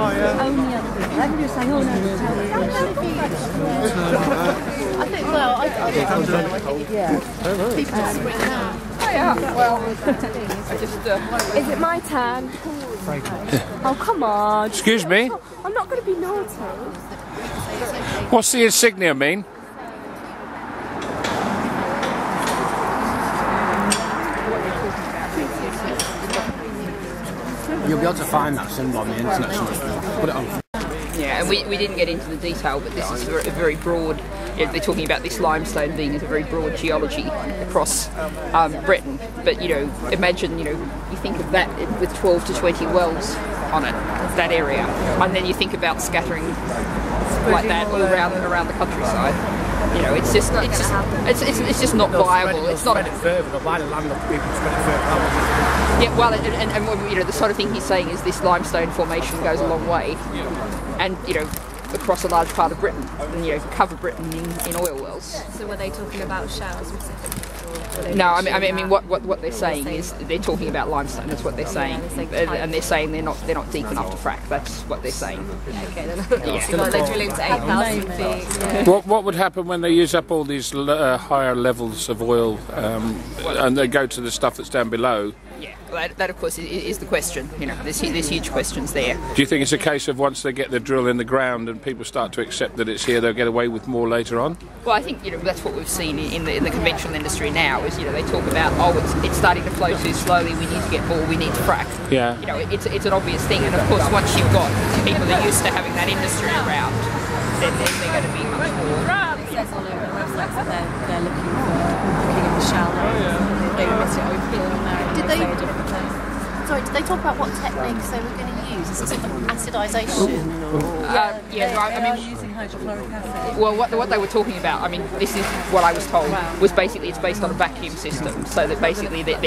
Oh yeah. Only other people. Everybody was saying, oh no, I think, well, I don't know. Yeah. People just spring out. Oh yeah, well, I just... Is it my turn? Oh, come on. Excuse me? I'm not going to be naughty. What's the insignia mean? You'll be able to find that symbol on the internet. Put it on. Yeah, and we didn't get into the detail, but this is a very broad... They're talking about this limestone being as a very broad geology across Britain. But, you know, imagine, you know, you think of that with 12 to 20 wells on it, that area. And then you think about scattering like that all around the countryside. You know, it's just not viable. It's not. Yeah, well, and you know, the sort of thing he's saying is this limestone formation goes a long way, and you know, across a large part of Britain, and you know, cover Britain in oil wells. So were they talking about showers specifically? No, I mean, what they're saying is they're talking about limestone. That's what they're saying, and they're saying they're not deep enough to frack. That's what they're saying. Okay, then they drill into 8,000 feet. What would happen when they use up all these higher levels of oil, and they go to the stuff that's down below? Yeah, well, that of course is the question. You know, there's huge questions there. Do you think it's a case of once they get the drill in the ground and people start to accept that it's here, they'll get away with more later on? Well, I think, you know, that's what we've seen in the conventional industry now. Is, you know, they talk about, oh, it's starting to flow too slowly. We need to get more. We need to frack. Yeah. You know, it's an obvious thing, and of course, once you've got people that are used to having that industry around, then they're going to be much more. It says all over the websites that they're looking in the shallow. They miss it open. Did they talk about what techniques they were going to use? Is it sort of acidization? I mean, using hydrochloric acid. well, what they were talking about, I mean, this is what I was told, was basically it's based on a vacuum system, so that basically they've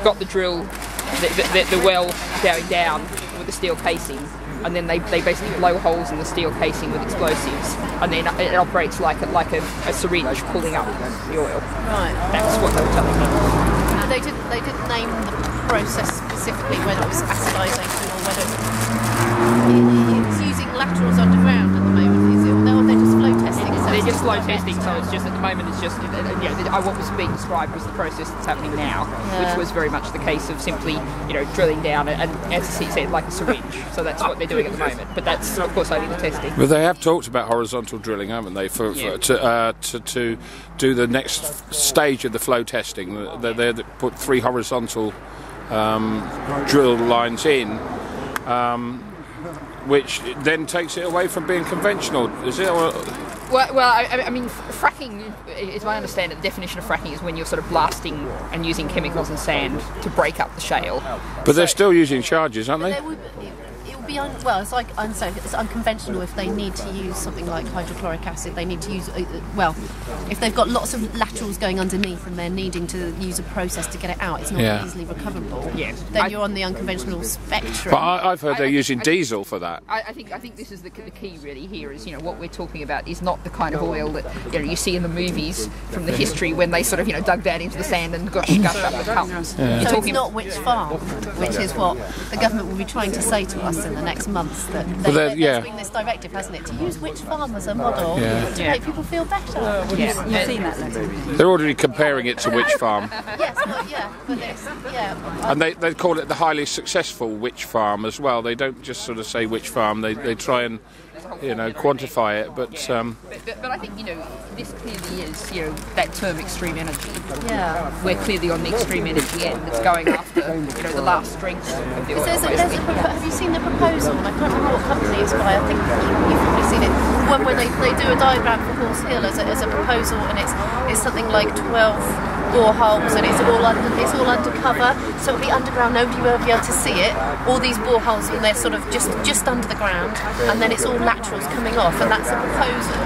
got the drill, the well going down with the steel casing, and then they basically blow holes in the steel casing with explosives, and then it operates like a syringe pulling up the oil. Right. That's what they were telling me. They didn't name the process specifically, whether it was acidization or whether it's using laterals underground at the moment. Is it? Or they're just flow testing. So They're just slow testing, so it's just at the moment it's just what was being described was the process that's happening now, which was very much the case of simply, you know, drilling down and as he said, like a syringe. So that's what they're doing at the moment. But that's of course only the testing. But they have talked about horizontal drilling, haven't they? To do the next stage of the flow testing. They put 3 horizontal drill lines in, which then takes it away from being conventional, is it? Well, I mean, fracking, is my understanding, the definition of fracking is when you're sort of blasting and using chemicals and sand to break up the shale. But they're still using charges, aren't they? It would be it's like it's unconventional if they need to use something like hydrochloric acid. They need to use if they've got lots of laterals going underneath and they're needing to use a process to get it out, it's not easily recoverable. Yeah. Then you're on the unconventional spectrum. But I've heard they're using diesel for that. I think this is the key really here is, you know, what we're talking about is not the kind of oil that, you know, you see in the movies from the history when they sort of, you know, dug down into the sand and gush up the cups. Yeah. So it's not which farm, which is what the government will be trying to say to us in the next months, that there's been this directive, hasn't it, to use which farm as a model to make people feel better. You've seen that letter. They're already comparing it to Witch Farm. Yes, but And they call it the highly successful Witch Farm as well. They don't just sort of say Witch Farm. They try and, you know, quantify it. But I think, you know, this clearly is, you know, that term extreme energy. Yeah. We're clearly on the extreme energy end that's going after, you know, the last strength of the oil. Have you seen the proposal? I can't remember what company it's by. I think you've probably seen it. When they do a diagram for Horse Hill as a proposal, and it's something like 12 boreholes, and it's all undercover, so it'll be underground. Nobody will be able to see it. All these boreholes, and they're sort of just under the ground, and then it's all laterals coming off, and that's a proposal.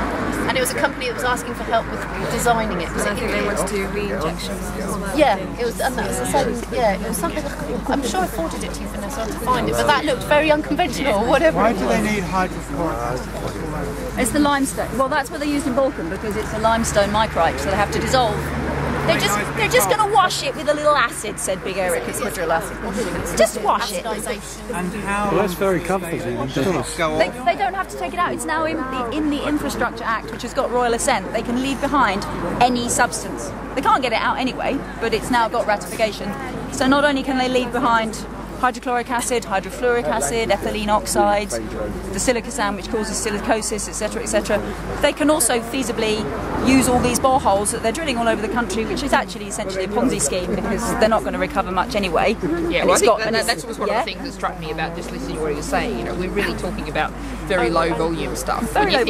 And it was a company that was asking for help with designing it. I think they wanted to do re-injections as well. Yeah, it was, and that was the same. Yeah, it was something. I'm sure I forwarded it to you, Vanessa, to find it, but that looked very unconventional, or whatever. Why do they need hydrochloric acid? It's the limestone. Well, that's what they used in Balkan because it's a limestone micrite, so they have to dissolve They're just going to wash it with a little acid, said Big Eric at Quadrilla. Just wash it. Well, that's very comforting. They don't have to take it out. It's now in the Infrastructure Act, which has got royal assent. They can leave behind any substance. They can't get it out anyway, but it's now got ratification. So not only can they leave behind hydrochloric acid, hydrofluoric acid, ethylene oxides, the silica sand which causes silicosis, etc., etc. They can also feasibly use all these boreholes that they're drilling all over the country, which is actually essentially a Ponzi scheme because they're not going to recover much anyway. Yeah, well, I think that's one of the things that struck me about just listening to what he was saying. You know, we're really talking about very low volume stuff. Very low